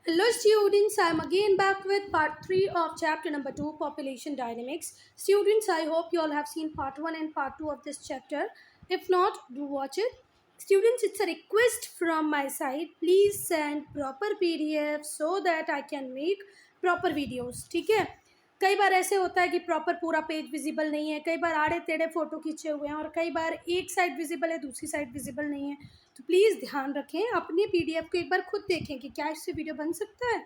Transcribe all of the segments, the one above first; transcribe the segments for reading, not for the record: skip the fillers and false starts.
Hello students, I am again back with part 3 of chapter number 2, Population Dynamics. Students, I hope you all have seen part 1 and part 2 of this chapter. If not, do watch it. Students, it's a request from my side. Please send proper PDF so that I can make proper videos. ठीक है? कई बार ऐसे होता है कि proper पूरा page visible नहीं है, कई बार आड़े टेढ़े फ़ोटो खींचे हुए हैं और कई बार एक साइड विजिबल है, दूसरी साइड विजिबल नहीं है। तो प्लीज़ ध्यान रखें, अपने पीडीएफ को एक बार खुद देखें कि क्या इससे वीडियो बन सकता है।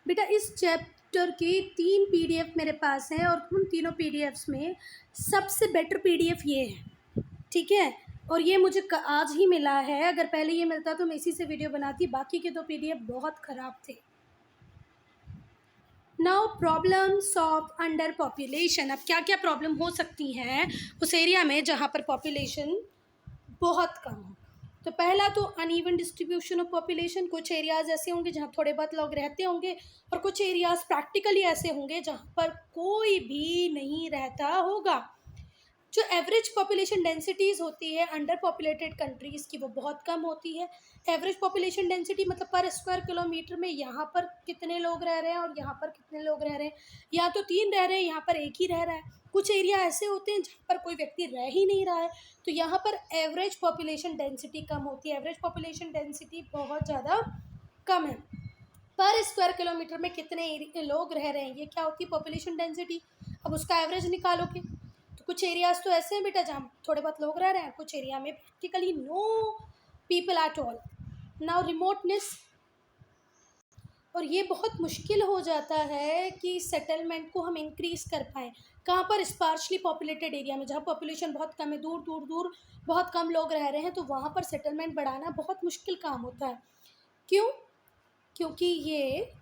बेटा इस चैप्टर के 3 पीडीएफ मेरे पास हैं और उन तीनों पीडीएफ्स में सबसे बेटर पीडीएफ ये है, ठीक है। और ये मुझे आज ही मिला है, अगर पहले ये मिलता तो मैं इसी से वीडियो बनाती। बाकी के 2 पीडीएफ बहुत ख़राब थे। Now problems of under population. अब क्या क्या प्रॉब्लम हो सकती हैं उस एरिया में जहाँ पर पॉपुलेशन बहुत कम हो। तो पहला तो अनइवन डिस्ट्रीब्यूशन ऑफ पॉपुलेशन। कुछ एरियाज़ ऐसे होंगे जहाँ थोड़े बहुत लोग रहते होंगे और कुछ एरियाज़ प्रैक्टिकली ऐसे होंगे जहाँ पर कोई भी नहीं रहता होगा। जो एवरेज पॉपुलेशन डेंसिटीज़ होती है अंडर पॉपुलेटेड कंट्रीज़ की, वो बहुत कम होती है। एवरेज पॉपुलेशन डेंसिटी मतलब पर स्क्वायर किलोमीटर में यहाँ पर कितने लोग रह रहे हैं और यहाँ पर कितने लोग रह रहे हैं। यहाँ तो 3 रह रहे हैं, यहाँ पर 1 ही रह रहा है। कुछ एरिया ऐसे होते हैं जहाँ पर कोई व्यक्ति रह ही नहीं रहा है, तो यहाँ पर एवरेज पॉपुलेशन डेंसिटी कम होती है। एवरेज पॉपुलेशन डेंसिटी बहुत ज़्यादा कम है। पर स्क्वायर किलोमीटर में कितने लोग रह रहे हैं, ये क्या होती है पॉपुलेशन डेंसिटी। अब उसका एवरेज निकालोगे तो कुछ एरियाज़ तो ऐसे हैं बेटा जहाँ थोड़े बहुत लोग रह रहे हैं, कुछ एरिया में practically know people at all. Now remoteness, और ये बहुत मुश्किल हो जाता है कि सेटलमेंट को हम इंक्रीज़ कर पाएँ। कहाँ पर स्पार्शली पॉपुलेटेड एरिया में जहाँ पॉपुलेशन बहुत कम है, दूर दूर दूर बहुत कम लोग रह रहे हैं, तो वहाँ पर सेटलमेंट बढ़ाना बहुत मुश्किल काम होता है। क्यों? क्योंकि ये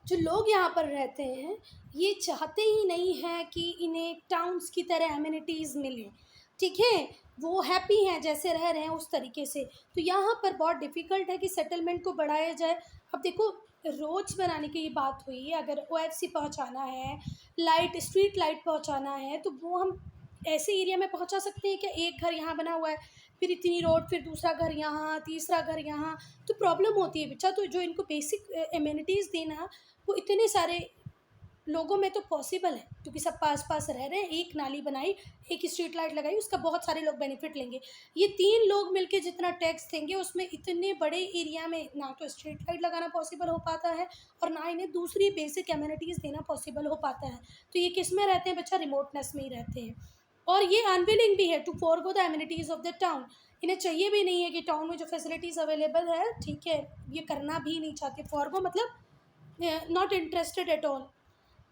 जो लोग यहाँ पर रहते हैं ये चाहते ही नहीं हैं कि इन्हें टाउन्स की तरह एमिनिटीज़ मिलें, ठीक है। वो हैप्पी हैं जैसे रह रहे हैं उस तरीके से। तो यहाँ पर बहुत डिफ़िकल्ट है कि सेटलमेंट को बढ़ाया जाए। अब देखो रोड्स बनाने की ये बात हुई है, अगर ओएफसी पहुँचाना है, लाइट स्ट्रीट लाइट पहुँचाना है, तो वो हम ऐसे एरिया में पहुँचा सकते हैं क्या? एक घर यहाँ बना हुआ है, फिर इतनी रोड, फिर दूसरा घर यहाँ, तीसरा घर यहाँ, तो प्रॉब्लम होती है बच्चा। तो जो इनको बेसिक एमिनिटीज़ देना वो इतने सारे लोगों में तो पॉसिबल है, क्योंकि सब पास पास रह रहे हैं। एक नाली बनाई, एक स्ट्रीट लाइट लगाई, उसका बहुत सारे लोग बेनिफिट लेंगे। ये 3 लोग मिलके जितना टैक्स देंगे उसमें इतने बड़े एरिया में ना तो स्ट्रीट लाइट लगाना पॉसिबल हो पाता है और ना इन्हें दूसरी बेसिक एमिनिटीज़ देना पॉसिबल हो पाता है। तो ये किस में रहते हैं बच्चा? रिमोटनेस में ही रहते हैं। और ये अनविलिंग भी है to forgo the amenities of the town. इन्हें चाहिए भी नहीं है कि टाउन में जो फैसिलिटीज़ अवेलेबल है, ठीक है, ये करना भी नहीं चाहते। फॉरगो मतलब not interested at all.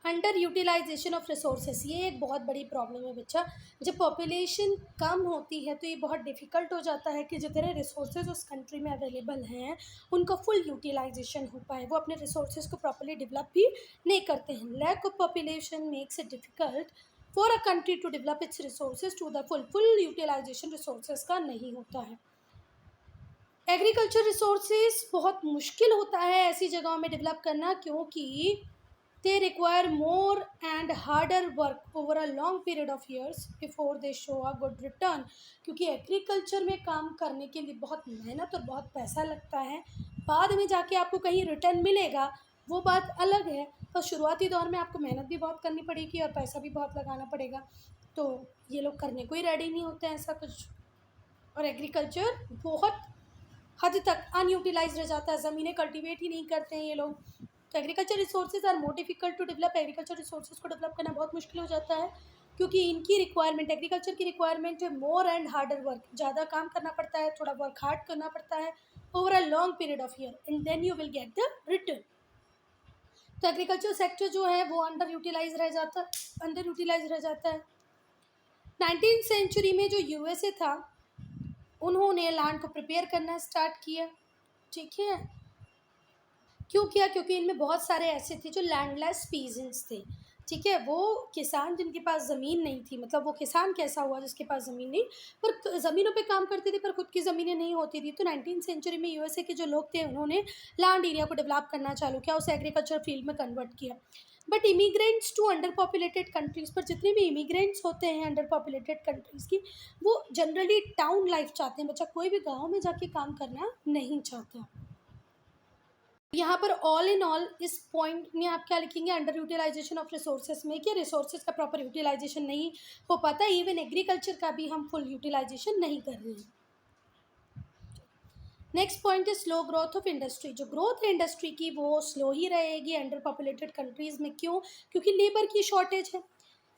Under utilization of resources, ये एक बहुत बड़ी प्रॉब्लम है बच्चा। जब पॉपुलेशन कम होती है तो ये बहुत डिफ़िकल्ट हो जाता है कि जितने रिसोर्सेज उस कंट्री में अवेलेबल हैं उनका फुल यूटिलाइजेशन हो पाए। वो अपने रिसोर्सेज को प्रॉपर्ली डेवलप भी नहीं करते हैं। Lack of population makes it difficult for a country to develop its resources to the full utilization resources का नहीं होता है। एग्रीकल्चर रिसोर्सेज बहुत मुश्किल होता है ऐसी जगहों में डेवलप करना, क्योंकि they require more and harder work over a long period of years before they show a good return। क्योंकि एग्रीकल्चर में काम करने के लिए बहुत मेहनत और बहुत पैसा लगता है। बाद में जाके आपको कहीं रिटर्न मिलेगा वो बात अलग है, पर शुरुआती दौर में आपको मेहनत भी बहुत करनी पड़ेगी और पैसा भी बहुत लगाना पड़ेगा। तो ये लोग करने को ही रेडी नहीं होते हैं ऐसा कुछ। और एग्रीकल्चर बहुत हद तक अनयूटिलाइज रह जाता है, ज़मीनें कल्टीवेट ही नहीं करते हैं ये लोग। तो agriculture resources are more difficult to develop. Agriculture resources को डेवलप करना बहुत मुश्किल हो जाता है, क्योंकि इनकी रिक्वायरमेंट, एग्रीकल्चर की रिक्वायरमेंट है मोर एंड हार्डर वर्क। ज़्यादा काम करना पड़ता है, थोड़ा वर्क हार्ड करना पड़ता है over a long period of year, and then you will get the return. तो एग्रीकल्चर सेक्टर जो है वो अंडर यूटिलाइज रह जाता है। 19th सेंचुरी में जो यूएसए था उन्होंने लैंड को प्रिपेयर करना स्टार्ट किया, ठीक है। क्यों किया? क्योंकि इनमें बहुत सारे ऐसे थे जो लैंडलेस पीजेंट्स थे, ठीक है, वो किसान जिनके पास ज़मीन नहीं थी, मतलब वो किसान कैसा हुआ जिसके पास ज़मीन नहीं, पर ज़मीनों पे काम करते थे पर खुद की ज़मीनें नहीं होती थी। तो 19th सेंचुरी में यूएसए के जो लोग थे उन्होंने लैंड एरिया को डेवलप करना चालू किया, उसे एग्रीकल्चर फील्ड में कन्वर्ट किया। But immigrants to under populated countries, पर जितने भी इमिग्रेंट्स होते हैं अंडर पॉपुलेटेड कंट्रीज़ की, वो जनरली टाउन लाइफ चाहते हैं। बच्चा कोई भी गाँव में जाके काम करना नहीं चाहता। यहाँ पर ऑल इन ऑल इस पॉइंट में आप क्या लिखेंगे, अंडर यूटिलाइजेशन ऑफ रिसोर्सेज में, कि रिसोर्सेज का प्रॉपर यूटिलाइजेशन नहीं हो पाता, इवन एग्रीकल्चर का भी हम फुल यूटिलाइजेशन नहीं कर रहे हैं। नेक्स्ट पॉइंट है स्लो ग्रोथ ऑफ इंडस्ट्री। जो ग्रोथ है इंडस्ट्री की वो स्लो ही रहेगी अंडर पॉपुलेटेड कंट्रीज़ में। क्यों? क्योंकि लेबर की शॉर्टेज है,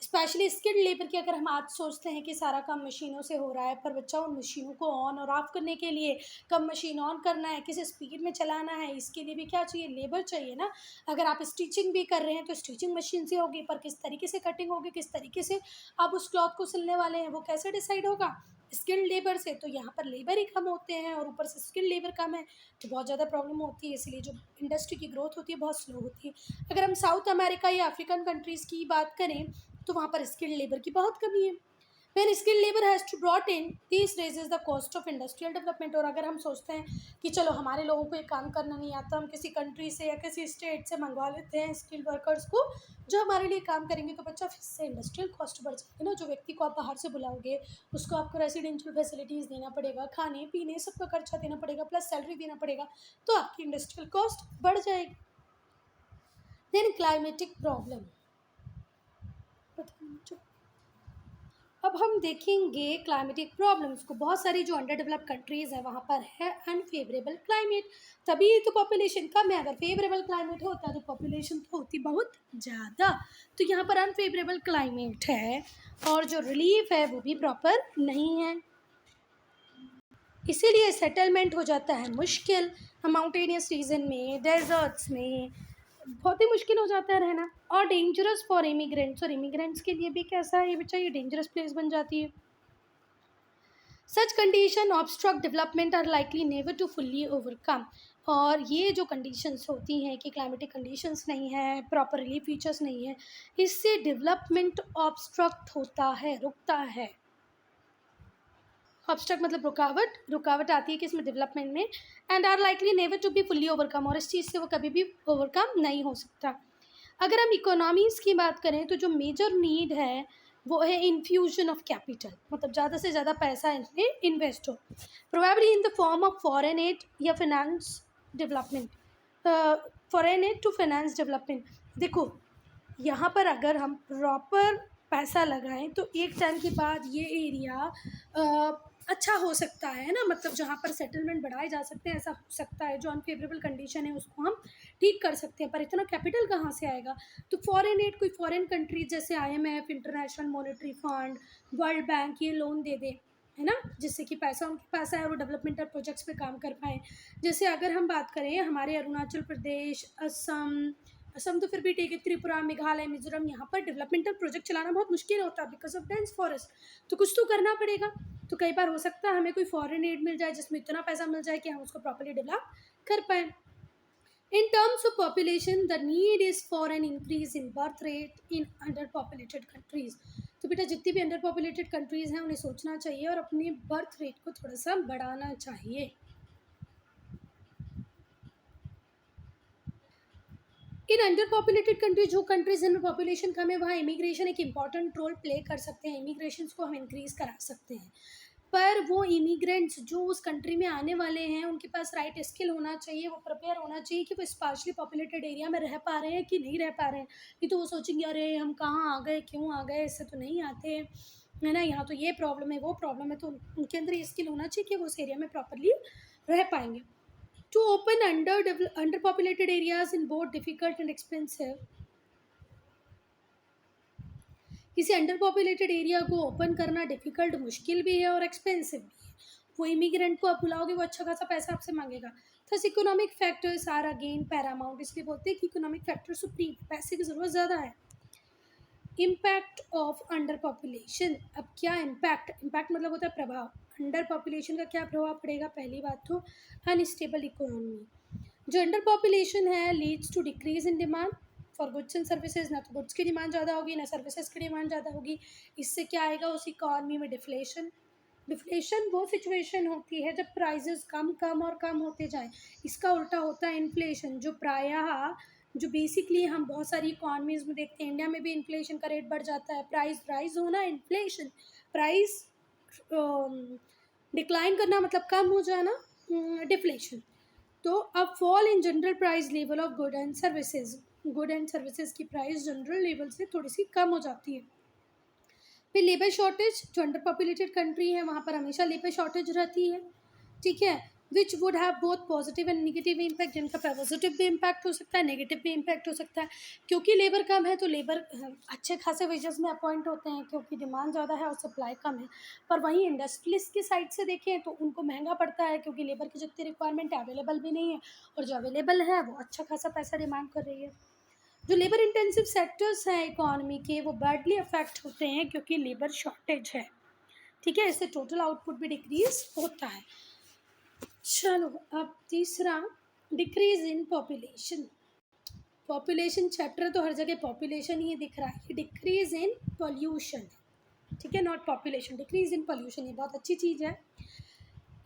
स्पेशली स्किल्ड लेबर की। अगर हम आज सोचते हैं कि सारा काम मशीनों से हो रहा है, पर बच्चा उन मशीनों को ऑन और ऑफ करने के लिए, कब मशीन ऑन करना है, किस स्पीड में चलाना है, इसके लिए भी क्या चाहिए, लेबर चाहिए ना। अगर आप स्टिचिंग भी कर रहे हैं तो स्टिचिंग मशीन से होगी, पर किस तरीके से कटिंग होगी, किस तरीके से आप उस क्लॉथ को सिलने वाले हैं, वो कैसे डिसाइड होगा, स्किल्ड लेबर से। तो यहाँ पर लेबर ही कम होते हैं और ऊपर से स्किल्ड लेबर कम है, तो बहुत ज़्यादा प्रॉब्लम होती है। इसलिए जो इंडस्ट्री की ग्रोथ होती है बहुत स्लो होती है। अगर हम साउथ अमेरिका या अफ्रीकन कंट्रीज़ की बात करें तो वहाँ पर स्किल्ड लेबर की बहुत कमी है। When skilled labor has to brought in, this raises the cost of industrial development। और अगर हम सोचते हैं कि चलो हमारे लोगों को ये काम करना नहीं आता, हम किसी कंट्री से या किसी स्टेट से मंगवा लेते हैं स्किल्ड वर्कर्स को जो हमारे लिए काम करेंगे, तो बच्चा फिर से इंडस्ट्रियल कॉस्ट बढ़ जाएगी ना। जो व्यक्ति को आप बाहर से बुलाओगे उसको आपको रेसिडेंशियल फैसिलिटीज़ देना पड़ेगा, खाने पीने सबका खर्चा देना पड़ेगा, प्लस सैलरी देना पड़ेगा, तो आपकी इंडस्ट्रियल कॉस्ट बढ़ जाएगी। Then climatic problem. अब हम देखेंगे क्लाइमेटिक प्रॉब्लम्स को। बहुत सारी जो अंडर डेवलप्ड कंट्रीज़ हैं वहाँ पर है अनफेवरेबल क्लाइमेट, तभी तो पॉपुलेशन कम है। अगर फेवरेबल क्लाइमेट होता तो पॉपुलेशन तो होती बहुत ज़्यादा। तो यहाँ पर अनफेवरेबल क्लाइमेट है और जो रिलीफ है वो भी प्रॉपर नहीं है, इसीलिए सेटलमेंट हो जाता है मुश्किल। माउंटेनियस रीजन में, डेजर्ट्स में बहुत ही मुश्किल हो जाता है रहना, और डेंजरस फॉर इमिग्रेंट्स। और इमिग्रेंट्स के लिए भी कैसा है, ये बच्चा ये डेंजरस प्लेस बन जाती है। Such condition obstruct development are likely never to fully overcome. और ये जो कंडीशंस होती हैं कि क्लाइमेटिक कंडीशंस नहीं है, प्रॉपर रिलीफ फीचर्स नहीं है, इससे डेवलपमेंट ऑब्स्ट्रक्ट होता है, रुकता है। ऑब्स्ट्रक्ट मतलब रुकावट, रुकावट आती है कि इसमें डेवलपमेंट में। And are likely never to be fully overcome, और इस चीज़ से वो कभी भी ओवरकम नहीं हो सकता। अगर हम इकोनॉमीज़ की बात करें तो जो मेजर नीड है वो है इन्फ्यूजन ऑफ कैपिटल, मतलब ज़्यादा से ज़्यादा पैसा इसमें इन्वेस्ट हो, probably in the form of foreign aid या finance development, foreign aid to finance development. देखो यहाँ पर अगर हम प्रॉपर पैसा लगाएं तो एक टाइम के बाद ये एरिया अच्छा हो सकता है ना, मतलब जहाँ पर सेटलमेंट बढ़ाए जा सकते हैं ऐसा हो सकता है। जो अनफेवरेबल कंडीशन है उसको हम ठीक कर सकते हैं, पर इतना कैपिटल कहाँ से आएगा। तो फॉरेन एड, कोई फॉरेन कंट्रीज जैसे IMF, international monetary fund, world bank ये लोन दे दे, है ना, जिससे कि पैसा उनके पास आए और वो डेवलपमेंटल प्रोजेक्ट्स पे काम कर पाएँ। जैसे अगर हम बात करें हमारे अरुणाचल प्रदेश, असम तो फिर भी ठीक है, त्रिपुरा, मेघालय, मिजोरम, यहाँ पर डेवलपमेंटल प्रोजेक्ट चलाना बहुत मुश्किल होता है बिकॉज ऑफ डेंस फॉरेस्ट। तो कुछ तो करना पड़ेगा। तो कई बार हो सकता है हमें कोई फॉरेन एड मिल जाए जिसमें इतना पैसा मिल जाए कि हम उसको प्रॉपर्ली डेवलप कर पाएँ। In terms of population, the need is for an increase in birth rate in underpopulated countries। तो बेटा जितनी भी अंडर पॉपुलेटेड कंट्रीज़ हैं उन्हें सोचना चाहिए और अपने बर्थ रेट को थोड़ा सा बढ़ाना चाहिए। इन अंडर पॉपुलेटेड कंट्रीज, जो कंट्रीज जिनमें पॉपुलेशन कम है, वहाँ इमिग्रेशन एक इम्पॉर्टेंट रोल प्ले कर सकते हैं, इमिग्रेशन को हम इंक्रीज़ करा सकते हैं। पर वो इमिग्रेंट्स जो उस कंट्री में आने वाले हैं उनके पास राइट स्किल होना चाहिए, वो प्रिपेयर होना चाहिए कि वो स्पार्शली पॉपुलेटेड एरिया में रह पा रहे हैं कि नहीं रह पा रहे हैं। नहीं तो वो सोचेंगे अरे हम कहाँ आ गए, क्यों आ गए, इससे तो नहीं आते, है ना, यहाँ तो ये प्रॉब्लम है वो प्रॉब्लम है। तो उनके अंदर ये स्किल होना चाहिए कि वो उस एरिया में प्रॉपरली रह पाएंगे। To open underpopulated areas in both difficult and expensive। किसी अंडर पॉपुलेटेड एरिया को ओपन करना डिफ़िकल्ट, मुश्किल भी है और एक्सपेंसिव भी है। वो इमिग्रेंट को आप बुलाओगे वो अच्छा खासा पैसा आपसे मांगेगा। Thus economic factors are again paramount, इसलिए बोलते हैं कि इकोनॉमिक फैक्टर सुप्रीम, पैसे की ज़रूरत ज़्यादा है। Impact of under population. अब क्या इम्पैक्ट, इम्पैक्ट मतलब होता है प्रभाव। अंडर पॉपुलेशन का क्या प्रभाव पड़ेगा, पहली बात तो अनस्टेबल इकोनॉमी। जो अंडर पॉपुलेशन है leads to decrease in demand for goods and services, ना तो गुड्स की डिमांड ज़्यादा होगी ना सर्विसेज की डिमांड ज़्यादा होगी। इससे क्या आएगा, उस इकॉनमी में डिफ्लेशन। डिफ्लेशन वो सिचुएशन होती है जब प्राइजेस कम कम और कम होते जाए। इसका उल्टा होता है इन्फ्लेशन, जो प्रायः जो बेसिकली हम बहुत सारी इकॉनमीज़ में देखते हैं। इंडिया में भी इन्फ्लेशन का रेट बढ़ जाता है, प्राइस राइज होना इन्फ्लेशन, प्राइस डिक्लाइन करना मतलब कम हो जाना डिफ्लेशन। तो अब fall in general price level of good and services, good and services की प्राइस जनरल लेवल से थोड़ी सी कम हो जाती है। फिर लेबर शॉर्टेज, जो अंडर पॉपुलेटेड कंट्री है वहाँ पर हमेशा लेबर शॉर्टेज रहती है, ठीक है, which would have both positive and negative impact, जिनका पॉजिटिव भी इम्पैक्ट हो सकता है, नेगेटिव भी इम्पैक्ट हो सकता है। क्योंकि लेबर कम है तो लेबर अच्छे खासे वेजेस में अपॉइंट होते हैं, क्योंकि डिमांड ज़्यादा है और सप्लाई कम है। पर वहीं इंडस्ट्रियलिस्ट की साइड से देखें तो उनको महंगा पड़ता है, क्योंकि लेबर की जितनी रिक्वायरमेंट है अवेलेबल भी नहीं है, और जो अवेलेबल है वो अच्छा खासा पैसा डिमांड कर रही है। जो लेबर इंटेंसिव सेक्टर्स हैं इकोनॉमी के, वो बैडली अफेक्ट होते हैं क्योंकि लेबर शॉर्टेज है, ठीक है। इससे टोटल आउटपुट भी डिक्रीज होता है। चलो अब तीसरा, decrease in population. Population chapter तो हर जगह पॉपुलेशन ही दिख रहा है, डिक्रीज इन पॉल्यूशन, ठीक है, not population, decrease in pollution, ये बहुत अच्छी चीज़ है।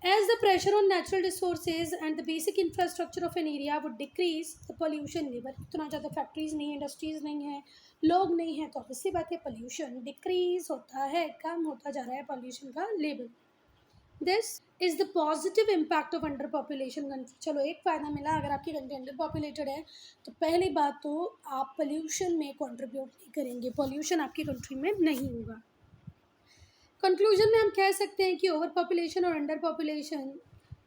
As the pressure on natural resources and the basic infrastructure of an area would decrease, the pollution level, इतना ज़्यादा फैक्ट्रीज नहीं है, इंडस्ट्रीज नहीं है, लोग नहीं है, तो ऑब्वियसली बात है पोल्यूशन डिक्रीज होता है, कम होता जा रहा है पोल्यूशन का level. This is the positive impact of under population country. चलो एक फ़ायदा मिला, अगर आपकी कंट्री अंडर पॉपुलेटेड है तो पहली बात तो आप पोल्यूशन में कॉन्ट्रीब्यूट नहीं करेंगे, पोल्यूशन आपकी कंट्री में नहीं होगा। कंक्लूजन में हम कह सकते हैं कि ओवर पॉपुलेशन और अंडर पॉपुलेशन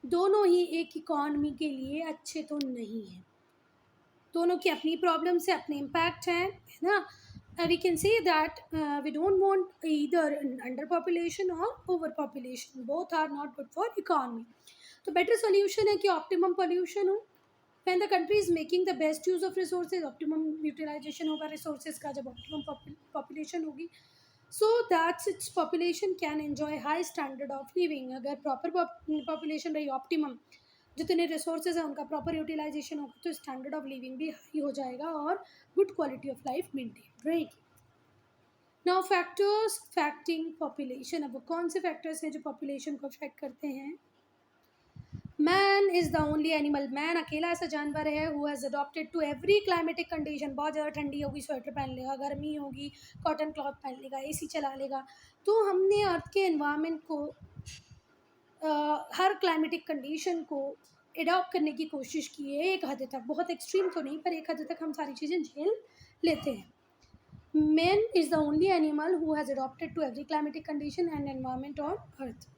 दोनों ही एक इकॉनमी के लिए अच्छे तो नहीं हैं, दोनों की अपनी प्रॉब्लम से अपने इम्पैक्ट हैं, है ना। We can say that we don't want either under population or over population, both are not good for economy. तो बेटर सोल्यूशन है कि ऑप्टिमम पॉल्यूशन हो, when the country is making the best use of resources, optimum utilization होगा resources का जब optimum population होगी, so that's its population can enjoy high standard of living. अगर proper population रही optimum, जितने रिसोर्सेज हैं उनका प्रॉपर यूटिलाइजेशन होगा तो स्टैंडर्ड ऑफ लिविंग भी हाई हो जाएगा और good quality of life maintain रहेगी। नाउ फैक्टर्स अफेक्टिंग पॉपुलेशन, अब वो कौन से फैक्टर्स हैं जो पॉपुलेशन को अफेक्ट करते हैं। Man is the only animal, man अकेला ऐसा जानवर है who has adopted to every climatic condition. बहुत ज़्यादा ठंडी होगी स्वेटर पहन लेगा, गर्मी होगी कॉटन क्लॉथ पहन लेगा, एसी चला लेगा। तो हमने अर्थ के एनवायरनमेंट को हर क्लाइमेटिक कंडीशन को एडॉप्ट करने की कोशिश की है, एक हद तक, बहुत एक्सट्रीम तो नहीं पर एक हद तक हम सारी चीज़ें झेल लेते हैं। Man is the only animal who has adopted to every climatic condition and environment on earth.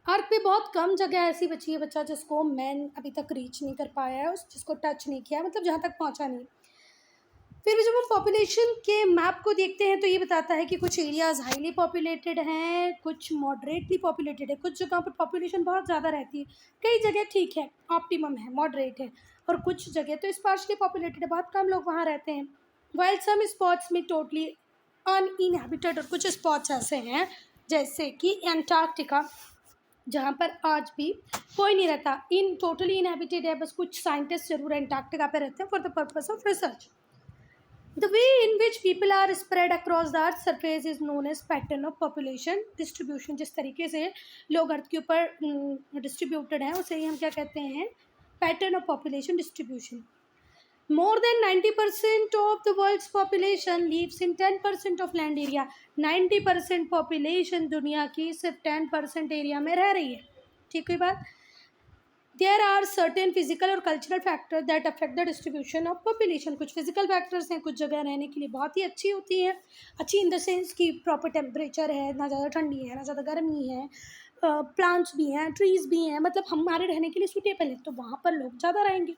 Earth पे बहुत कम जगह ऐसी बची है बच्चा जिसको मैन अभी तक रीच नहीं कर पाया है, उस जिसको टच नहीं किया, मतलब जहाँ तक पहुँचा नहीं। फिर भी जब हम पॉपुलेशन के मैप को देखते हैं तो ये बताता है कि कुछ एरियाज़ हाईली पॉपुलेटेड हैं, कुछ मॉडरेटली पॉपुलेटेड है, कुछ जगह पर पॉपुलेशन बहुत ज़्यादा रहती है, कई जगह ठीक है, ऑप्टिमम है, मॉडरेट है, और कुछ जगह तो स्पार्शली पॉपुलेटेड है, बहुत कम लोग वहाँ रहते हैं। वाइल सम स्पॉट्स में टोटली अनइनहैबिटेड, और कुछ स्पॉट्स ऐसे हैं जैसे कि एंटार्क्टिका, जहाँ पर आज भी कोई नहीं रहता, इन टोटली इनहैबिटेड है, बस कुछ साइंटिस्ट जरूर एंटार्क्टिका पे रहते हैं for the purpose of research. The way in which people are spread across the earth surface is known as pattern of population distribution. जिस तरीके से लोग अर्थ के ऊपर डिस्ट्रीब्यूटेड हैं उसे ही हम क्या कहते हैं, pattern of population distribution. More than 90% of the world's population lives in 10% of land area. 90% population दुनिया की सिर्फ 10% एरिया में रह रही है, ठीक है बात। There are certain physical और cultural factors that affect the distribution of population. कुछ physical factors हैं, कुछ जगह रहने के लिए बहुत ही अच्छी होती है, अच्छी इन द सेंस कि प्रॉपर टेम्परेचर है, ना ज़्यादा ठंडी है ना ज़्यादा गर्मी है, प्लांट्स भी हैं, ट्रीज़ भी हैं, मतलब हमारे रहने के लिए सूटेबल है, तो वहाँ पर लोग ज़्यादा रहेंगे।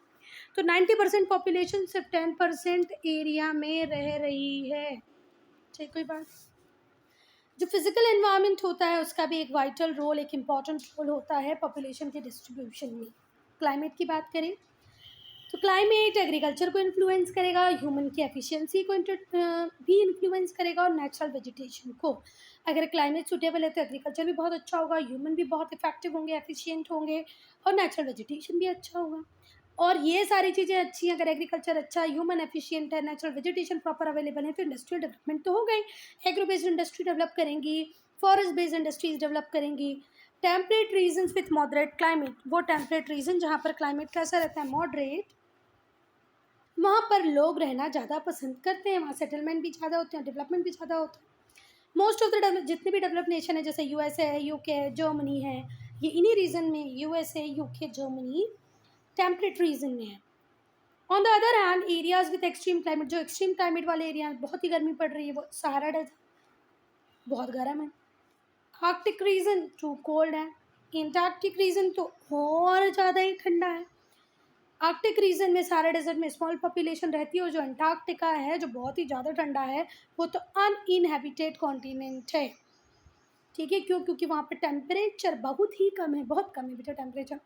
तो 90% पॉपुलेशन सिर्फ 10% एरिया में रह रही है, ठीक कोई बात। जो फिजिकल एनवायरनमेंट होता है उसका भी एक वाइटल रोल, एक इम्पॉर्टेंट रोल होता है पॉपुलेशन के डिस्ट्रीब्यूशन में। क्लाइमेट की बात करें तो क्लाइमेट एग्रीकल्चर को इन्फ्लुएंस करेगा, ह्यूमन की एफिशिएंसी को भी इन्फ्लुएंस करेगा, और नेचुरल वेजिटेशन को। अगर क्लाइमेट सूटेबल है तो एग्रीकल्चर भी बहुत अच्छा होगा, ह्यूमन भी बहुत इफेक्टिव होंगे, एफिशिएंट होंगे, और नेचुरल वेजिटेशन भी अच्छा होगा। और ये सारी चीज़ें अच्छी हैं, अगर एग्रीकल्चर अच्छा, ह्यूमन एफिशिएंट है, नेचुरल वेजिटेशन प्रॉपर अवेलेबल है, तो इंडस्ट्रियल डेवलपमेंट तो हो गई। एग्रो बेस्ड इंडस्ट्री डेवलप करेंगी, फॉरेस्ट बेस्ड इंडस्ट्रीज डेवलप करेंगी। Temperate regions with moderate climate, वो टेम्परेट रीजन जहाँ पर क्लाइमेट कैसा रहता है, मॉडरेट, वहाँ पर लोग रहना ज़्यादा पसंद करते हैं, वहाँ सेटलमेंट भी ज़्यादा होते हैं, डेवलपमेंट भी ज़्यादा होता है। मोस्ट ऑफ द जितने भी डेवलप नेशन है, जैसे यूएसए है, यूके है, जर्मनी है, ये इन्हीं रीजन में, USA, UK, Germany temperate region में है। On the other hand areas with extreme climate, जो एक्सट्रीम क्लाइमेट वाले एरिया, बहुत ही गर्मी पड़ रही है, वो सहारा डेजर्ट बहुत गर्म है, आर्कटिक रीजन टू कोल्ड है, एंटार्क्टिक रीजन तो और ज़्यादा ही ठंडा है। आर्कटिक रीजन में सहारा डेजर्ट में स्मॉल पॉपुलेशन रहती है, और जो अंटार्कटिका है जो बहुत ही ज़्यादा ठंडा है, वो तो अनइनहेबिटेड कॉन्टिनेंट है। ठीक है, क्यों? क्योंकि वहाँ पर टेम्परेचर बहुत ही कम है, बहुत कम है बेटा temperature.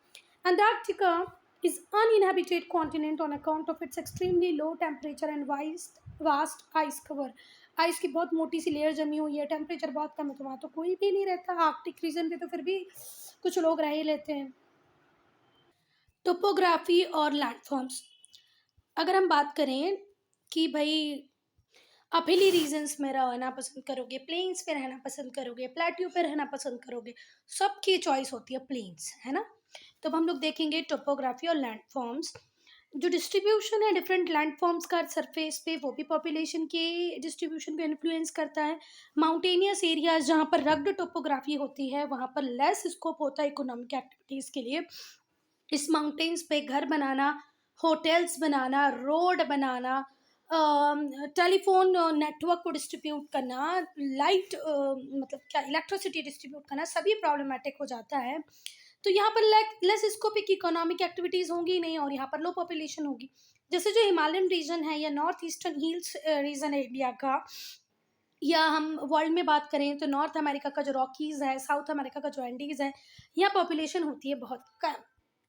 Antarctica is uninhabited continent on account of its extremely low temperature and vast ice cover. Ice की बहुत मोटी सी लेयर जमी हुई है, टेम्परेचर बहुत कम है, तो वहाँ तो कोई भी नहीं रहता। आर्कटिक रीजन पे तो फिर भी कुछ लोग रह ही लेते हैं। टोपोग्राफी और लैंडफॉर्म्स, अगर हम बात करें कि भाई आप हिली रीजन्स में रहना पसंद करोगे, प्लेन्स पे रहना पसंद करोगे, प्लेट्यू पे रहना पसंद करोगे, सबकी चॉइस होती है प्लेन्स, है ना। तो अब हम लोग देखेंगे टोपोग्राफी और लैंडफॉर्म्स। जो डिस्ट्रीब्यूशन है डिफरेंट लैंडफॉर्म्स का सरफेस पे, वो भी पॉपुलेशन के डिस्ट्रीब्यूशन को इन्फ्लुएंस करता है। माउंटेनियस एरियाज जहाँ पर रग्ड टोपोग्राफी होती है, वहाँ पर लेस स्कोप होता है इकोनॉमिक एक्टिविटीज़ के लिए। इस माउंटेन्स पे घर बनाना, होटल्स बनाना, रोड बनाना, टेलीफोन नेटवर्क को डिस्ट्रीब्यूट करना, लाइट मतलब क्या इलेक्ट्रिसिटी डिस्ट्रीब्यूट करना, सभी प्रॉब्लमेटिक हो जाता है। तो यहाँ पर लेस स्कोपिक इकोनॉमिक एक्टिविटीज़ होंगी नहीं, और यहाँ पर लो पॉपुलेशन होगी। जैसे जो हिमालयन रीजन है या नॉर्थ ईस्टर्न हिल्स रीजन है इंडिया का, या हम वर्ल्ड में बात करें तो नॉर्थ अमेरिका का जो रॉकीज़ है, साउथ अमेरिका का जो एंडीज़ है, यहाँ पॉपुलेशन होती है बहुत कम।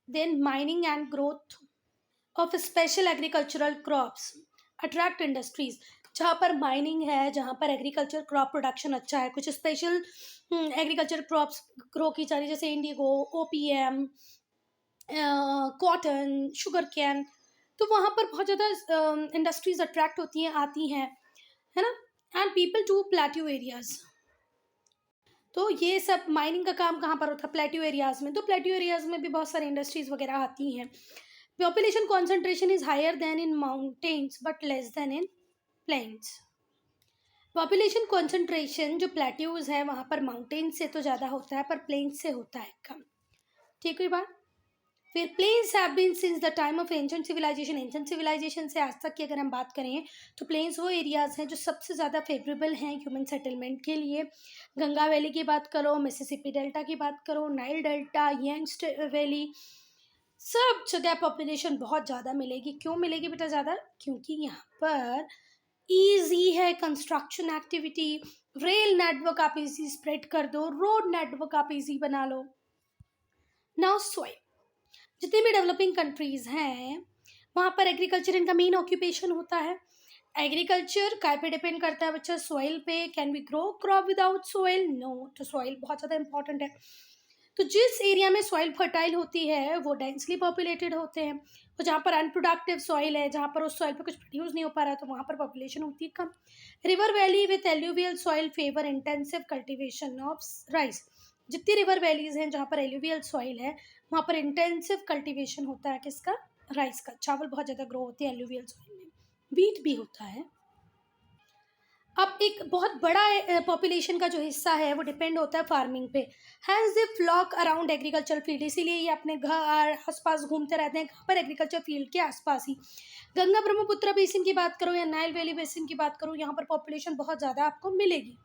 Then mining and growth of special agricultural crops attract industries, जहाँ पर माइनिंग है, जहाँ पर एग्रीकल्चर क्रॉप प्रोडक्शन अच्छा है, कुछ स्पेशल एग्रीकल्चर क्रॉप्स ग्रो की जा रही है, जैसे indigo, opium, cotton, sugar cane, तो वहाँ पर बहुत ज़्यादा इंडस्ट्रीज अट्रैक्ट होती हैं, आती हैं, है ना। And people to plateau areas, तो ये सब माइनिंग का काम कहाँ पर होता है, प्लेट्यू एरियाज में। तो प्लेट्यू एरियाज में भी बहुत सारी इंडस्ट्रीज वगैरह आती हैं। Population concentration is higher than in mountains but less than in plains. Population concentration जो प्लेट्यूज है वहाँ पर माउंटेन्स से तो ज़्यादा होता है, पर प्लेन्स से होता है कम। ठीक हुई बात। फिर plains have been since the time of ancient civilization, ancient civilization से आज तक की अगर हम बात करें तो प्लेन्स वो एरियाज़ हैं जो सबसे ज़्यादा फेवरेबल हैं ह्यूमन सेटलमेंट के लिए। गंगा वैली की बात करो, मिसिसिपी डेल्टा की बात करो, नाइल डेल्टा, यांग्स वैली, सब जगह पॉपुलेशन बहुत ज़्यादा मिलेगी। क्यों मिलेगी बेटा ज़्यादा? क्योंकि यहाँ पर ईजी है कंस्ट्रक्शन एक्टिविटी, रेल नेटवर्क आप इजी स्प्रेड कर दो, रोड नेटवर्क आप इजी बना लो। नाउ सॉइल, जितनी भी डेवलपिंग कंट्रीज़ हैं वहाँ पर एग्रीकल्चर इनका मेन ऑक्यूपेशन होता है। एग्रीकल्चर काय पे डिपेंड करता है बच्चा? सॉइल पे। Can we grow crop without soil? No. तो सॉइल बहुत ज़्यादा इंपॉर्टेंट है। तो जिस एरिया में सॉइल फर्टाइल होती है वो डेंसली पॉपुलेटेड होते हैं, और जहाँ पर अनप्रोडक्टिव सॉइल है, जहाँ पर उस सॉइल पे कुछ प्रोड्यूस नहीं हो पा रहा है, तो वहाँ पर पॉपुलेशन होती है कम। River valley with alluvial soil favour intensive cultivation of rice, जितनी रिवर वैलीज हैं जहाँ पर एल्यूवियल सॉइल है वहाँ पर इंटेंसिव कल्टिवेशन होता है किसका? राइस का। चावल बहुत ज़्यादा ग्रो होती है एल्यूवियल सॉइल में, वीट भी होता है। अब एक बहुत बड़ा पॉपुलेशन का जो हिस्सा है वो डिपेंड होता है फार्मिंग पे। Hence they flock around agriculture field, इसीलिए ये अपने घर आसपास घूमते रहते हैं। कहाँ पर? एग्रीकल्चर फील्ड के आसपास ही। गंगा ब्रह्मपुत्र बेसिन की बात करो या नाइल वैली बेसिन की बात करो, यहाँ पर पॉपुलेशन बहुत ज़्यादा आपको मिलेगी।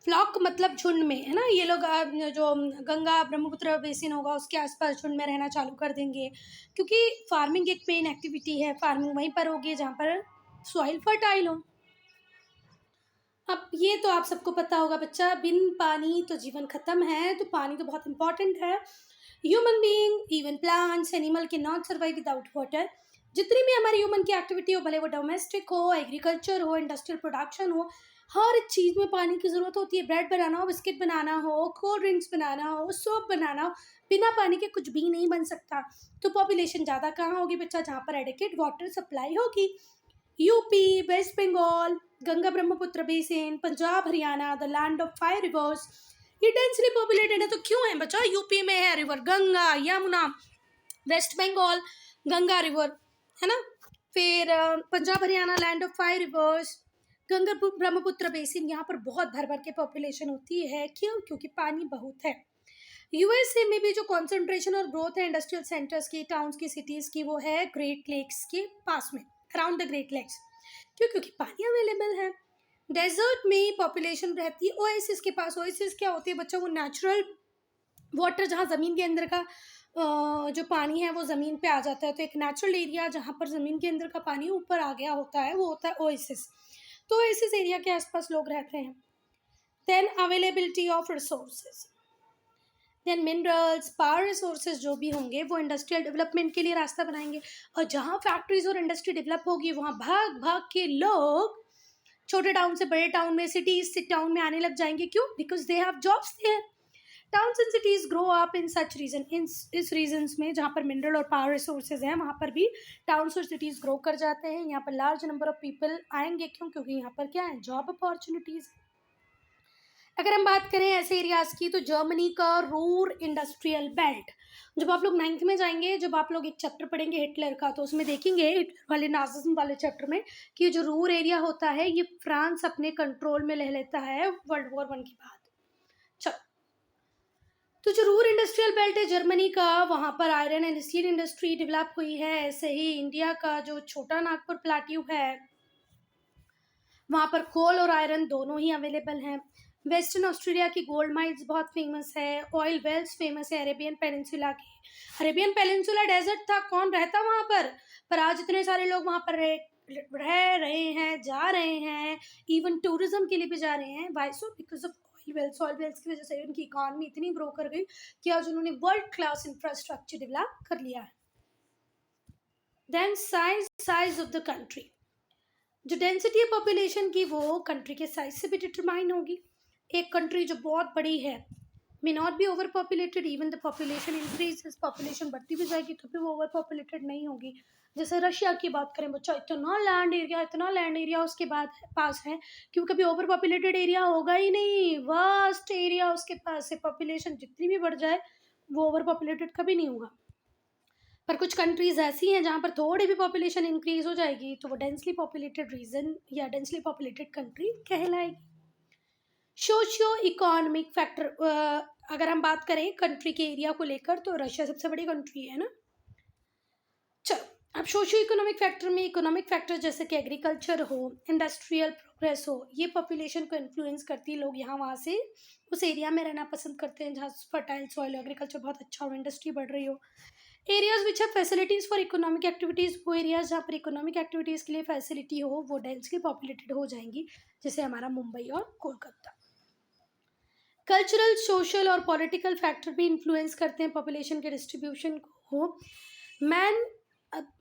फ्लॉक मतलब झुंड में, है ना। ये लोग जो गंगा ब्रह्मपुत्र बेसिन होगा उसके आसपास झुंड में रहना चालू कर देंगे, क्योंकि फार्मिंग एक मेन एक्टिविटी है। फार्मिंग वहीं पर होगी जहाँ पर सॉइल फर्टाइल हो। अब ये तो आप सबको पता होगा बच्चा, बिन पानी तो जीवन खत्म है, तो पानी तो बहुत इंपॉर्टेंट है। Human being, even plants, animal can not survive without water. जितनी भी हमारी ह्यूमन की एक्टिविटी हो, भले वो डोमेस्टिक हो, एग्रीकल्चर हो, इंडस्ट्रियल प्रोडक्शन हो, हर चीज़ में पानी की ज़रूरत होती है। ब्रेड बनाना हो, बिस्किट बनाना हो, कोल्ड ड्रिंक्स बनाना हो, सोप बनाना हो, बिना पानी के कुछ भी नहीं बन सकता। तो पॉपुलेशन ज़्यादा कहाँ होगी बच्चा? जहाँ पर एडिक्वेट वाटर सप्लाई होगी। UP, west Bengal, Ganga Brahmaputra basin, Punjab Haryana, the land of 5 rivers, ये डेंसली पॉपुलेटेड है। तो क्यों है बच्चा? यूपी में है river Ganga, Yamuna, west Bengal Ganga river, है ना। फिर Punjab Haryana land of 5 rivers, Ganga Brahmaputra basin, यहाँ पर बहुत भर भर के पॉपुलेशन होती है। क्यों? क्योंकि पानी बहुत है। यूएसए में भी जो कॉन्सेंट्रेशन और ग्रोथ है इंडस्ट्रियल सेंटर्स की, टाउन्स की, सिटीज़ की, वो है ग्रेट लेक्स के पास में, अराउंड द ग्रेट लेक्स। क्यों? क्योंकि पानी अवेलेबल है। डेजर्ट में पॉपुलेशन रहती है ओएसिस के पास। ओएसिस क्या होती है बच्चा? वो नेचुरल वाटर जहाँ ज़मीन के अंदर का जो पानी है वो ज़मीन पे आ जाता है। तो एक नेचुरल एरिया जहाँ पर ज़मीन के अंदर का पानी ऊपर आ गया होता है, वो होता है ओएसिस। तो ओएसिस एरिया के आसपास लोग रहते हैं। Then availability of resources, then minerals, power resources जो भी होंगे वो इंडस्ट्रियल डेवलपमेंट के लिए रास्ता बनाएंगे। और जहाँ फैक्ट्रीज और इंडस्ट्री डेवलप होगी वहाँ भाग भाग के लोग छोटे टाउन से बड़े टाउन में, सिटीज से टाउन में आने लग जाएंगे। क्यों? Because they have jobs there. Towns and cities grow up in such region, इस रीजन्स में जहाँ पर मिनरल और पावर रिसोर्सेज हैं वहाँ पर भी टाउन्स और सिटीज ग्रो कर जाते हैं। यहाँ पर लार्ज नंबर ऑफ पीपल आएंगे। क्यों? क्योंकि यहाँ पर क्या है? Job opportunities. अगर हम बात करें ऐसे एरियाज की, तो जर्मनी का रूर इंडस्ट्रियल बेल्ट, जब आप लोग 9th में जाएंगे, जब आप लोग एक चैप्टर पढ़ेंगे हिटलर का, तो उसमें देखेंगे हिटलर वाले नाजिज्म वाले चैप्टर में कि जो रूर एरिया होता है ये फ्रांस अपने कंट्रोल में ले लेता है वर्ल्ड वॉर 1 के बाद। चलो, तो जो रूर इंडस्ट्रियल बेल्ट है जर्मनी का, वहाँ पर iron and steel industry develop हुई है। ऐसे ही इंडिया का जो छोटा नागपुर प्लाट्यू है वहाँ पर कोल और आयरन दोनों ही अवेलेबल हैं। वेस्टर्न ऑस्ट्रेलिया की गोल्ड माइन्स बहुत फेमस है। ऑयल वेल्स फेमस है अरेबियन पेनिनसुला की। अरेबियन पेनिनसुला डेजर्ट था, कौन रहता वहाँ पर आज इतने सारे लोग वहाँ पर रह रहे हैं, जा रहे हैं, इवन टूरिज्म के लिए भी जा रहे हैं। Why so? Because of oil wells की वजह से उनकी इकॉनमी इतनी ग्रो कर गई कि आज उन्होंने वर्ल्ड क्लास इंफ्रास्ट्रक्चर डेवलप कर लिया है। Then size of the country, जो डेंसिटी है पॉपुलेशन की वो कंट्री के साइज से भी डिटरमाइन होगी। एक कंट्री जो बहुत बड़ी है may not be over populated, even the population increase, population बढ़ती भी जाएगी तो भी वो ओवर पॉपुलेटेड नहीं होगी। जैसे रशिया की बात करें बच्चा, इतना लैंड एरिया उसके बाद पास है कि वो कभी ओवर पॉपुलेटेड एरिया होगा ही नहीं। वास्ट एरिया उसके पास है, पॉपुलेशन जितनी भी बढ़ जाए वो ओवर पॉपुलेटेड कभी नहीं होगा। पर कुछ कंट्रीज ऐसी हैं जहाँ पर थोड़ी भी पॉपुलेशन इंक्रीज हो जाएगी तो वो डेंसली पॉपुलेटेड रीजन या डेंसली पॉपुलेटेड कंट्री कहलाएगी। सोशियो इकोनॉमिक फैक्टर, अगर हम बात करें कंट्री के एरिया को लेकर, तो रशिया सबसे बड़ी कंट्री है ना। चलो, अब सोशियो इकोनॉमिक फैक्टर में इकोनॉमिक फैक्टर जैसे कि एग्रीकल्चर हो, इंडस्ट्रियल प्रोग्रेस हो, ये पॉपुलेशन को इन्फ्लुएंस करती है। लोग यहाँ वहाँ से उस एरिया में रहना पसंद करते हैं जहाँ फर्टाइल सॉइल, एग्रीकल्चर बहुत अच्छा हो, इंडस्ट्री बढ़ रही हो। Areas which have facilities for economic activities, वो एरियाज जहाँ पर इकोनॉमिक एक्टिविटीज़ के लिए फैसिलिटी हो वो डेंसली पॉपुलेटेड हो जाएंगी, जैसे हमारा मुंबई और कोलकाता। कल्चरल, सोशल और पॉलिटिकल फैक्टर भी इन्फ्लुएंस करते हैं पॉपुलेशन के डिस्ट्रीब्यूशन को।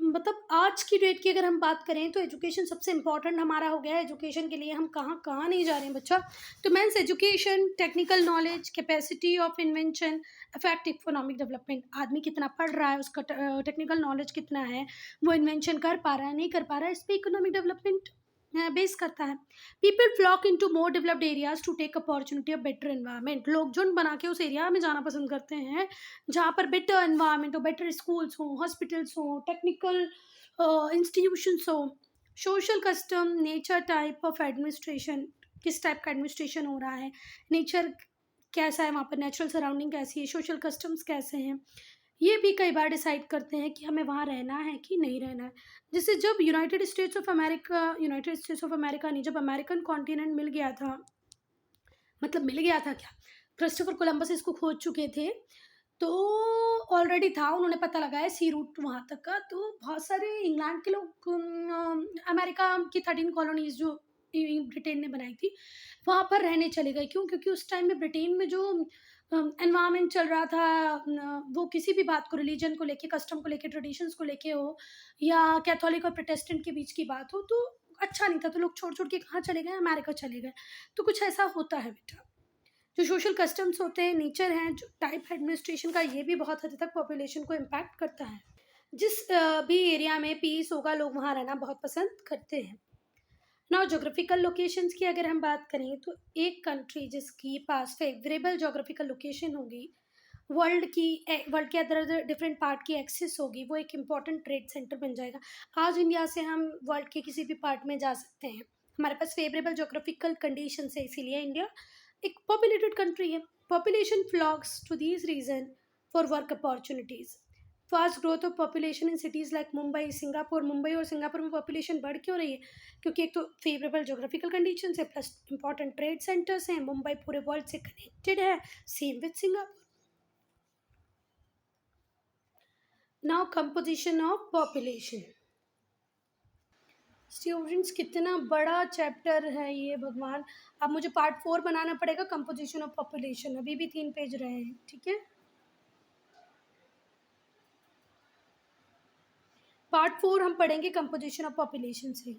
मतलब आज की डेट की अगर हम बात करें तो एजुकेशन सबसे इम्पॉर्टेंट हमारा हो गया है। एजुकेशन के लिए हम कहाँ कहाँ नहीं जा रहे हैं बच्चा। तो men's education, technical knowledge, capacity of invention affect economic development. आदमी कितना पढ़ रहा है, उसका टेक्निकल नॉलेज कितना है, वो इन्वेंशन कर पा रहा है नहीं कर पा रहा है, इस पर इकोनॉमिक डेवलपमेंट बेस करता है। People flock into more developed areas to take opportunity of better environment. लोग झुंड बना के उस एरिया में जाना पसंद करते हैं जहाँ पर बेटर एनवायरनमेंट हो, बेटर स्कूल्स हो, हॉस्पिटल्स हो, टेक्निकल इंस्टीट्यूशंस हो। Social custom, nature type of administration, किस टाइप का एडमिनिस्ट्रेशन हो रहा है, नेचर कैसा है वहाँ पर, नेचुरल सराउंडिंग कैसी है, सोशल कस्टम्स कैसे हैं, ये भी कई बार डिसाइड करते हैं कि हमें वहाँ रहना है कि नहीं रहना है। जैसे जब यूनाइटेड स्टेट्स ऑफ अमेरिका नहीं, जब अमेरिकन कॉन्टिनेंट मिल गया था, मतलब मिल गया था क्या, क्रिस्टोफर कोलंबस इसको खोज चुके थे, तो ऑलरेडी था, उन्होंने पता लगाया सी रूट वहाँ तक का। तो बहुत सारे इंग्लैंड के लोग अमेरिका की 13 कॉलोनीज जो ब्रिटेन ने बनाई थी वहाँ पर रहने चले गए। क्यों? क्योंकि उस टाइम में ब्रिटेन में जो एनवायरनमेंट चल रहा था, वो किसी भी बात को, रिलीजन को लेके, कस्टम को लेके, ट्रेडिशंस को लेके हो, या कैथोलिक और प्रोटेस्टेंट के बीच की बात हो, तो अच्छा नहीं था, तो लोग छोड़ छोड़ के कहाँ चले गए, अमेरिका चले गए। तो कुछ ऐसा होता है बेटा। जो सोशल कस्टम्स होते हैं, नेचर हैं, जो टाइप एडमिनिस्ट्रेशन का, ये भी बहुत हद तक पॉपुलेशन को इम्पैक्ट करता है। जिस भी एरिया में पीस होगा, लोग वहाँ रहना बहुत पसंद करते हैं। नाउ जोग्राफिकल लोकेशंस की अगर हम बात करें, तो एक कंट्री जिसकी पास फेवरेबल जोग्राफिकल लोकेशन होगी, वर्ल्ड के अदर अदर डिफरेंट पार्ट की एक्सेस होगी, वो एक इम्पॉर्टेंट ट्रेड सेंटर बन जाएगा। आज इंडिया से हम वर्ल्ड के किसी भी पार्ट में जा सकते हैं, हमारे पास फेवरेबल जोग्राफिकल कंडीशन है, इसीलिए इंडिया एक पॉपुलेटेड कंट्री है। Population flocks to these region for work opportunities. Fast growth of population in cities like Mumbai, Singapore. Mumbai और सिंगापुर में पॉपुलेशन बढ़ क्यों रही है? क्योंकि एक तो फेवरेबल जोग्राफिकल कंडीशन है, प्लस इंपॉर्टेंट ट्रेड सेंटर्स हैं। मुंबई पूरे वर्ल्ड से कनेक्टेड है, same with Singapore. Now composition of population. Students, कितना बड़ा चैप्टर है ये, भगवान। अब मुझे पार्ट 4 बनाना पड़ेगा, कंपोजिशन ऑफ पॉपुलेशन। अभी भी 3 पेज रहे हैं, ठीक है। पार्ट 4 हम पढ़ेंगे कंपोजिशन ऑफ पॉपुलेशन से।